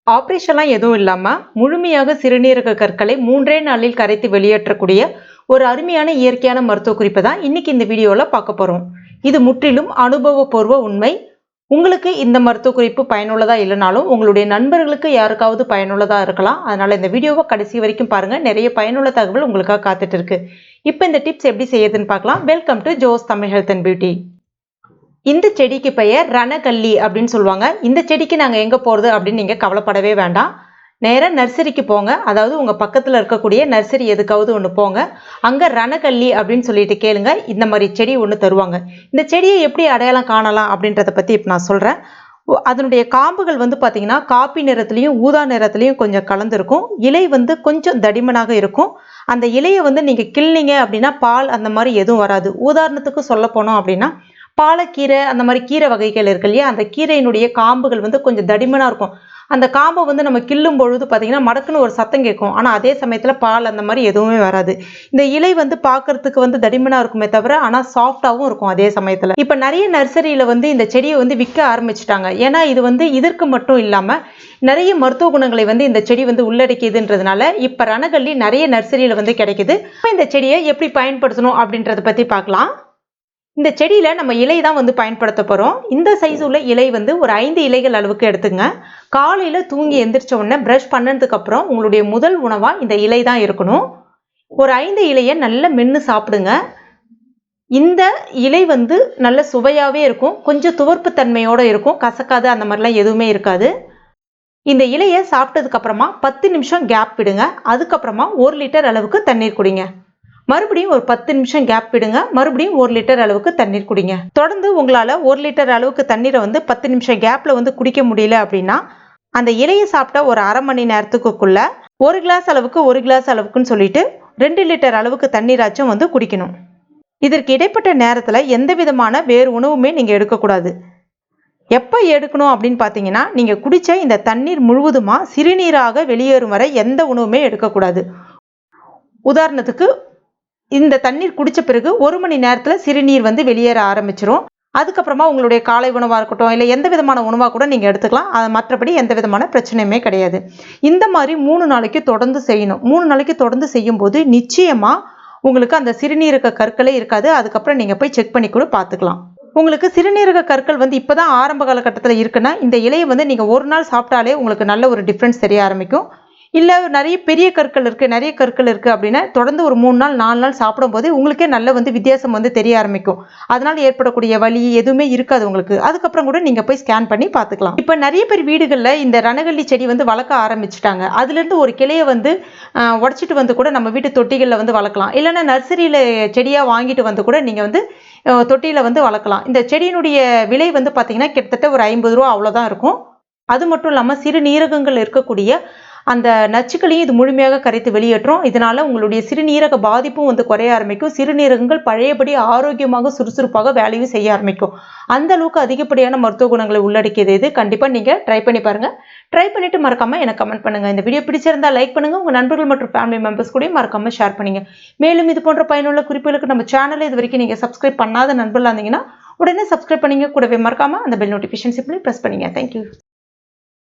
ஆப்ரேஷன்லாம் எதுவும் இல்லாம முழுமையாக சிறுநீரக கற்களை 3 நாளில் கரைத்து வெளியேற்றக்கூடிய ஒரு அருமையான இயற்கையான மருத்துவ குறிப்பை தான் இன்னைக்கு இந்த வீடியோல பார்க்க போறோம். இது முற்றிலும் அனுபவபூர்வ உண்மை. உங்களுக்கு இந்த மருத்துவ குறிப்பு பயனுள்ளதா இல்லைனாலும் உங்களுடைய நண்பர்களுக்கு யாருக்காவது பயனுள்ளதா இருக்கலாம். அதனால இந்த வீடியோவை கடைசி வரைக்கும் பாருங்க. நிறைய பயனுள்ள தகவல் உங்களுக்காக காத்துட்டு இருக்கு. இப்போ இந்த டிப்ஸ் எப்படி செய்யுதுன்னு பார்க்கலாம். Welcome to Jo's Tamil health and beauty. இந்த செடிக்கு பெயர் ரணகல்லி அப்படின்னு சொல்லுவாங்க. இந்த செடிக்கு நாங்கள் எங்கே போகிறது அப்படின்னு நீங்கள் கவலைப்படவே வேண்டாம். நேராக நர்சரிக்கு போங்க. அதாவது உங்கள் பக்கத்தில் இருக்கக்கூடிய நர்சரி எதுக்காவது ஒன்று போங்க. அங்கே ரணகல்லி அப்படின்னு சொல்லிட்டு கேளுங்க. இந்த மாதிரி செடி ஒன்று தருவாங்க. இந்த செடியை எப்படி அடையாளம் காணலாம் அப்படின்றத பற்றி இப்போ நான் சொல்கிறேன். அதனுடைய காம்புகள் வந்து பார்த்தீங்கன்னா காப்பி நிறத்துலையும் ஊதா நிறத்துலையும் கொஞ்சம் கலந்துருக்கும். இலை வந்து கொஞ்சம் தடிமனாக இருக்கும். அந்த இலையை வந்து நீங்கள் கிள்னீங்க அப்படின்னா பால் அந்த மாதிரி எதுவும் வராது. உதாரணத்துக்கு சொல்ல போனோம் அப்படின்னா பாலக்கீரை அந்த மாதிரி கீரை வகைகள் இருக்கு இல்லையா, அந்த கீரையினுடைய காம்புகள் வந்து கொஞ்சம் தடிமனாக இருக்கும். அந்த காம்பை வந்து நம்ம கிள்ளும் பொழுது பார்த்தீங்கன்னா மடக்குன்னு ஒரு சத்தம் கேட்கும். ஆனால் அதே சமயத்தில் பால் அந்த மாதிரி எதுவுமே வராது. இந்த இலை வந்து பார்க்கறதுக்கு வந்து தடிமனாக இருக்குமே தவிர ஆனால் சாஃப்டாகவும் இருக்கும் அதே சமயத்தில். இப்போ நிறைய நர்சரியில் வந்து இந்த செடியை வந்து விற்க ஆரம்பிச்சிட்டாங்க. ஏன்னா இது வந்து இதற்கு மட்டும் இல்லாமல் நிறைய மருத்துவ குணங்களை வந்து இந்த செடி வந்து உள்ளடக்கியதுன்றதுனால இப்போ ரணகல்லி நிறைய நர்சரியில் வந்து கிடைக்குது. இந்த செடியை எப்படி பயன்படுத்தணும் அப்படின்றத பற்றி பார்க்கலாம். இந்த செடியில் நம்ம இலை தான் வந்து பயன்படுத்த போகிறோம். இந்த சைஸ் உள்ள இலை வந்து ஒரு 5 இலைகள் அளவுக்கு எடுத்துங்க. காலையில் தூங்கி எந்திரிச்ச உடனே ப்ரஷ் பண்ணதுக்கப்புறம் உங்களுடைய முதல் உணவாக இந்த இலை தான் இருக்கணும். ஒரு 5 இலையை நல்லா மென்று சாப்பிடுங்க. இந்த இலை வந்து நல்ல சுவையாகவே இருக்கும். கொஞ்சம் துவர்ப்பு தன்மையோடு இருக்கும். கசக்காது அந்த மாதிரிலாம் எதுவுமே இருக்காது. இந்த இலையை சாப்பிட்டதுக்கப்புறமா 10 நிமிஷம் கேப் விடுங்க. அதுக்கப்புறமா 1 லிட்டர் அளவுக்கு தண்ணீர் குடிங்க. மறுபடியும் ஒரு 10 நிமிஷம் கேப் விடுங்க. மறுபடியும் 1 லிட்டர் அளவுக்கு தண்ணீர் குடிங்க. தொடர்ந்து உங்களால் 1 லிட்டர் அளவுக்கு தண்ணீரை வந்து 10 நிமிஷம் கேப்பில் வந்து குடிக்க முடியல அப்படின்னா அந்த இலையை சாப்பிட்ட ஒரு அரை மணி நேரத்துக்குள்ள 1 கிளாஸ் அளவுக்கு 1 கிளாஸ் அளவுக்குன்னு சொல்லிட்டு 2 லிட்டர் அளவுக்கு தண்ணீராச்சும் வந்து குடிக்கணும். இதற்கு இடைப்பட்ட நேரத்தில் எந்த விதமான வேறு உணவுமே நீங்கள் எடுக்கக்கூடாது. எப்போ எடுக்கணும் அப்படின்னு பார்த்தீங்கன்னா நீங்கள் குடித்த இந்த தண்ணீர் முழுவதுமாக சிறுநீராக வெளியேறும் வரை எந்த உணவுமே எடுக்கக்கூடாது. உதாரணத்துக்கு இந்த தண்ணீர் குடிச்ச பிறகு 1 மணி நேரத்தில் சிறுநீர் வந்து வெளியேற ஆரம்பிச்சிரும். அதுக்கப்புறமா உங்களுடைய காலை உணவாக இருக்கட்டும் இல்லை எந்த விதமான உணவாக கூட நீங்கள் எடுத்துக்கலாம். அது மற்றபடி எந்த விதமான பிரச்சனையுமே கிடையாது. இந்த மாதிரி 3 நாளைக்கு தொடர்ந்து செய்யணும். 3 நாளைக்கு தொடர்ந்து செய்யும்போது நிச்சயமாக உங்களுக்கு அந்த சிறுநீரக கற்களே இருக்காது. அதுக்கப்புறம் நீங்கள் போய் செக் பண்ணி கூட பார்த்துக்கலாம். உங்களுக்கு சிறுநீரக கற்கள் வந்து இப்போ தான் ஆரம்ப காலகட்டத்தில் இருக்குன்னா இந்த இலையை வந்து நீங்கள் ஒரு நாள் சாப்பிட்டாலே உங்களுக்கு நல்ல ஒரு டிஃப்ரென்ஸ் தெரிய ஆரம்பிக்கும். இல்லை நிறைய பெரிய கற்கள் இருக்குது, நிறைய கற்கள் இருக்குது அப்படின்னா தொடர்ந்து ஒரு 3 நாள் 4 நாள் சாப்பிடும்போது உங்களுக்கே நல்ல வந்து வித்தியாசம் வந்து தெரிய ஆரம்பிக்கும். அதனால் ஏற்படக்கூடிய வலி எதுவுமே இருக்காது உங்களுக்கு. அதுக்கப்புறம் கூட நீங்கள் போய் ஸ்கேன் பண்ணி பார்த்துக்கலாம். இப்போ நிறைய பேர் வீடுகளில் இந்த ரணகல்லி செடி வந்து வளர்க்க ஆரம்பிச்சிட்டாங்க. அதுலேருந்து ஒரு கிளையை வந்து உடச்சிட்டு வந்து கூட நம்ம வீட்டு தொட்டிகளில் வந்து வளர்க்கலாம். இல்லைன்னா நர்சரியில் செடியாக வாங்கிட்டு வந்து கூட நீங்கள் வந்து தொட்டியில் வந்து வளர்க்கலாம். இந்த செடியினுடைய விலை வந்து பார்த்தீங்கன்னா கிட்டத்தட்ட ஒரு 50 ரூபா அவ்வளோதான் இருக்கும். அது மட்டும் இல்லாமல் சிறுநீரகங்கள் இருக்கக்கூடிய அந்த நச்சுக்களையும் இது முழுமையாக கரைத்து வெளியேற்றும். இதனால உங்களுடைய சிறுநீரக பாதிப்பும் வந்து குறைய ஆரம்பிக்கும். சிறுநீரகங்கள் பழையபடி ஆரோக்கியமாக சுறுசுறுப்பாக வேலையும் செய்ய ஆரம்பிக்கும். அந்த அளவுக்கு அதிகப்படியான மருத்துவ குணங்களை உள்ளடக்கியது இது. கண்டிப்பாக நீங்கள் ட்ரை பண்ணி பாருங்க. ட்ரை பண்ணிட்டு மறக்காம எனக்கு கமெண்ட் பண்ணுங்க. இந்த வீடியோ பிடிச்சிருந்தா லைக் பண்ணுங்க. உங்க நண்பர்கள் மற்றும் ஃபேமிலி மெம்பர்ஸ் கூட மறக்காம ஷேர் பண்ணுங்க. மேலும் இது போன்ற பயனுள்ள குறிப்புகளுக்கு நம்ம சேனலை இது வரைக்கும் நீங்க சப்ஸ்கிரைப் பண்ணாத நண்பர்களாக இருந்தீங்கன்னா உடனே சப்ஸ்கிரைப் பண்ணீங்க. கூடவே மறக்காம அந்த பெல் நோட்டிஃபிகேஷன் சிம்பிளி பிரஸ் பண்ணுங்க. தேங்க்யூ.